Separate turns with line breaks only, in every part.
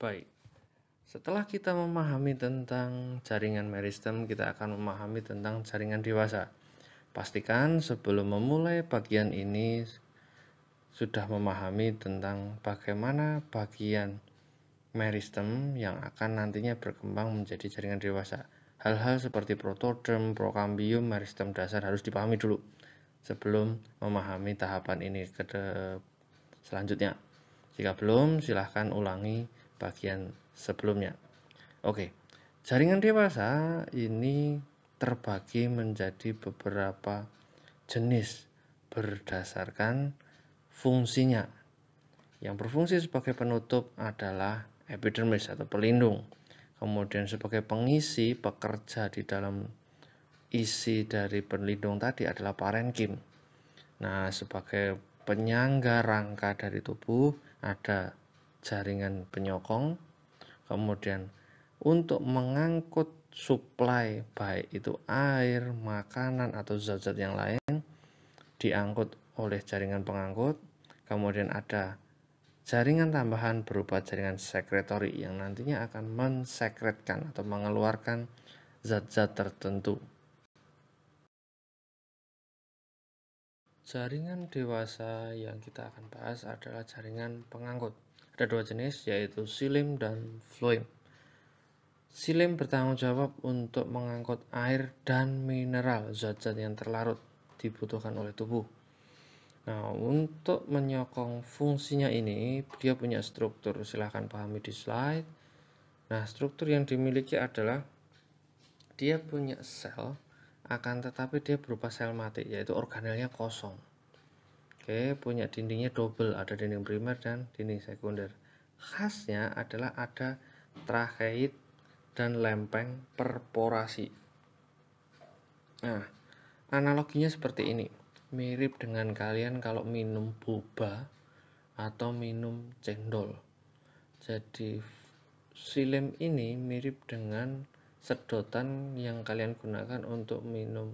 Baik, setelah kita memahami tentang jaringan meristem, kita akan memahami tentang jaringan dewasa. Pastikan sebelum memulai bagian ini sudah memahami tentang bagaimana bagian meristem yang akan nantinya berkembang menjadi jaringan dewasa. Hal-hal seperti protoderm, prokambium, meristem dasar harus dipahami dulu sebelum memahami tahapan ini selanjutnya. Jika belum, silahkan ulangi bagian sebelumnya. Oke, jaringan dewasa ini terbagi menjadi beberapa jenis berdasarkan fungsinya. Yang berfungsi sebagai penutup adalah epidermis atau pelindung. Kemudian sebagai pengisi pekerja di dalam isi dari pelindung tadi adalah parenkim. Nah, sebagai penyangga rangka dari tubuh ada jaringan penyokong. Kemudian untuk mengangkut suplai baik itu air, makanan atau zat-zat yang lain diangkut oleh jaringan pengangkut. Kemudian ada jaringan tambahan berupa jaringan sekretori yang nantinya akan mensekretkan atau mengeluarkan zat-zat tertentu. Jaringan dewasa yang kita akan bahas adalah jaringan pengangkut. Ada dua jenis, yaitu silim dan floem. Silim bertanggung jawab untuk mengangkut air dan mineral, zat-zat yang terlarut dibutuhkan oleh tubuh. Nah, untuk menyokong fungsinya ini, dia punya struktur. Silahkan pahami di slide. Nah, struktur yang dimiliki adalah dia punya sel, akan tetapi dia berupa sel mati, yaitu organelnya kosong. Oke, punya dindingnya double, ada dinding primer dan dinding sekunder. Khasnya adalah ada trakeit dan lempeng perforasi. Nah, analoginya seperti ini. Mirip dengan kalian kalau minum boba atau minum cendol. Jadi silim ini mirip dengan sedotan yang kalian gunakan untuk minum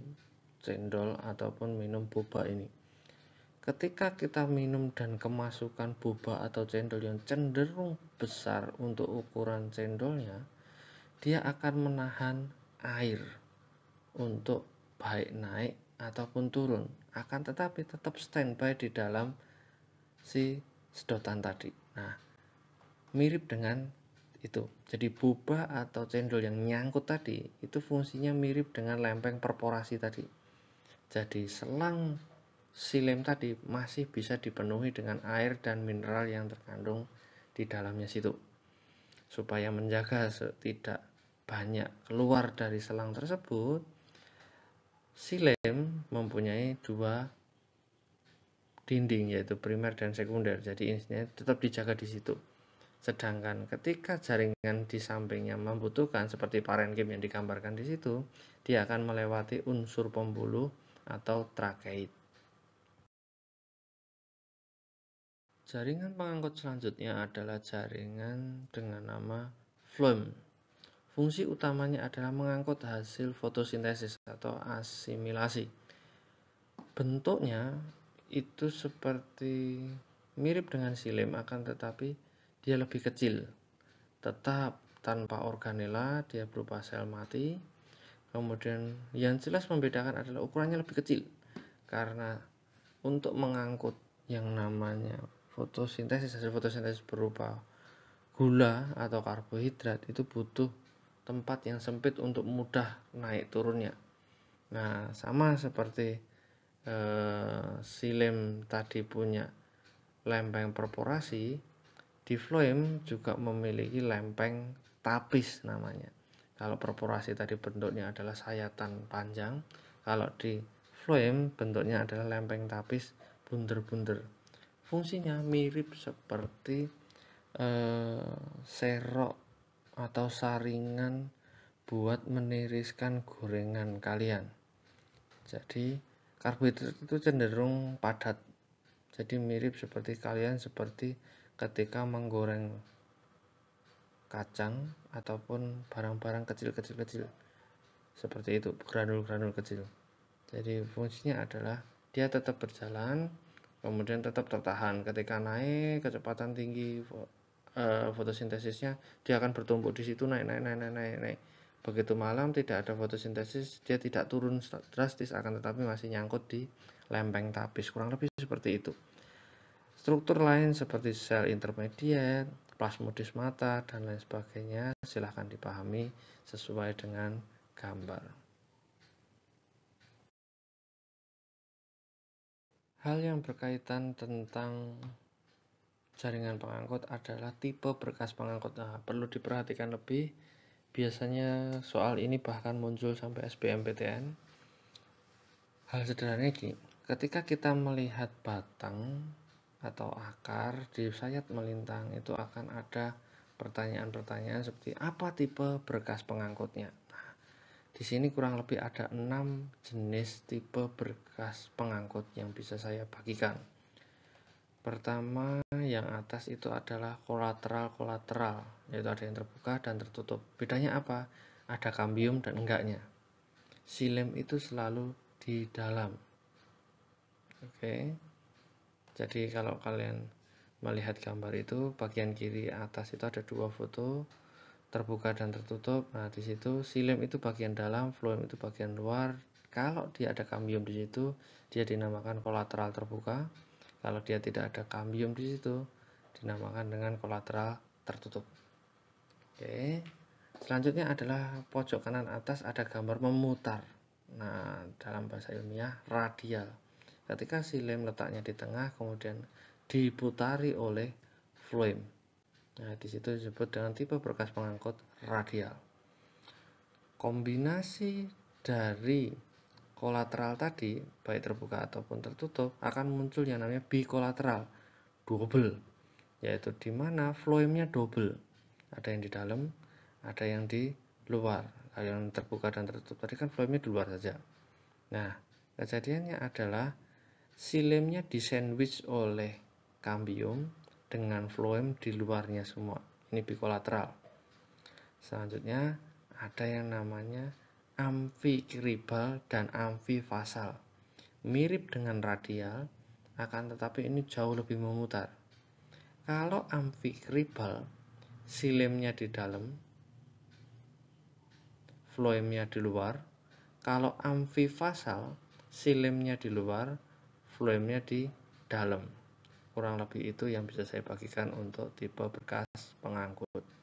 cendol ataupun minum boba ini. Ketika kita minum dan kemasukan boba atau cendol yang cenderung besar untuk ukuran cendolnya, dia akan menahan air untuk baik naik ataupun turun, akan tetapi tetap standby di dalam si sedotan tadi. Nah, mirip dengan itu. Jadi boba atau cendol yang nyangkut tadi itu fungsinya mirip dengan lempeng perforasi tadi. Jadi selang silim tadi masih bisa dipenuhi dengan air dan mineral yang terkandung di dalamnya situ, supaya menjaga tidak banyak keluar dari selang tersebut. Silim mempunyai dua dinding, yaitu primer dan sekunder, jadi intinya tetap dijaga di situ. Sedangkan ketika jaringan di sampingnya membutuhkan seperti parenkim yang digambarkan di situ, dia akan melewati unsur pembuluh atau trakeit. Jaringan pengangkut selanjutnya adalah jaringan dengan nama floem. Fungsi utamanya adalah mengangkut hasil fotosintesis atau asimilasi. Bentuknya itu seperti mirip dengan silim, akan tetapi dia lebih kecil. Tetap tanpa organela, dia berupa sel mati. Kemudian yang jelas membedakan adalah ukurannya lebih kecil, karena untuk mengangkut yang namanya fotosintesis, hasil fotosintesis berupa gula atau karbohidrat itu butuh tempat yang sempit untuk mudah naik turunnya. Nah, sama seperti silim tadi punya lempeng perforasi, di floem juga memiliki lempeng tapis namanya. Kalau perforasi tadi bentuknya adalah sayatan panjang, kalau di floem bentuknya adalah lempeng tapis bunder-bunder. Fungsinya mirip seperti serok atau saringan buat meniriskan gorengan kalian. Jadi karbohidrat itu cenderung padat, jadi mirip seperti kalian seperti ketika menggoreng kacang ataupun barang-barang kecil-kecil seperti itu, granul-granul kecil. Jadi fungsinya adalah dia tetap berjalan, kemudian tetap tertahan ketika naik kecepatan tinggi, fotosintesisnya, dia akan bertumpuk di situ naik. Begitu malam tidak ada fotosintesis, dia tidak turun drastis, akan tetapi masih nyangkut di lempeng tapis, kurang lebih seperti itu. Struktur lain seperti sel intermediate, plasmodis mata, dan lain sebagainya silahkan dipahami sesuai dengan gambar. Hal yang berkaitan tentang jaringan pengangkut adalah tipe berkas pengangkut. Nah, perlu diperhatikan lebih. Biasanya soal ini bahkan muncul sampai SBMPTN. Hal sederhananya gini, ketika kita melihat batang atau akar di sayat melintang, itu akan ada pertanyaan-pertanyaan seperti apa tipe berkas pengangkutnya. Nah, di sini kurang lebih ada 6 jenis tipe berkas pengangkut yang bisa saya bagikan. Pertama, yang atas itu adalah kolateral, yaitu ada yang terbuka dan tertutup. Bedanya apa? Ada kambium dan enggaknya. Silem itu selalu di dalam. Oke. Jadi kalau kalian melihat gambar itu, bagian kiri atas itu ada 2 foto, terbuka dan tertutup. Nah, di situ silem itu bagian dalam, floem itu bagian luar. Kalau dia ada kambium di situ, dia dinamakan kolateral terbuka. Kalau dia tidak ada kambium di situ, dinamakan dengan kolateral tertutup. Oke. Selanjutnya adalah pojok kanan atas ada gambar memutar. Nah, dalam bahasa ilmiah radial. Ketika silem letaknya di tengah, kemudian diputari oleh floem. Nah, di situ disebut dengan tipe berkas pengangkut radial. Kombinasi dari kolateral tadi, baik terbuka ataupun tertutup, akan muncul yang namanya bikolateral, double, yaitu di mana floemnya double. Ada yang di dalam, ada yang di luar. Kalau yang terbuka dan tertutup tadi kan floemnya di luar saja. Nah, kejadiannya adalah silemnya disandwich oleh kambium dengan floem di luarnya semua. Ini bikolateral. Selanjutnya ada yang namanya amfikribal dan amfifasal. Mirip dengan radial, akan tetapi ini jauh lebih memutar. Kalau amfikribal, silemnya di dalam, floemnya di luar. Kalau amfifasal, silemnya di luar, floemnya di dalam. Kurang lebih itu yang bisa saya bagikan untuk tipe berkas pengangkut.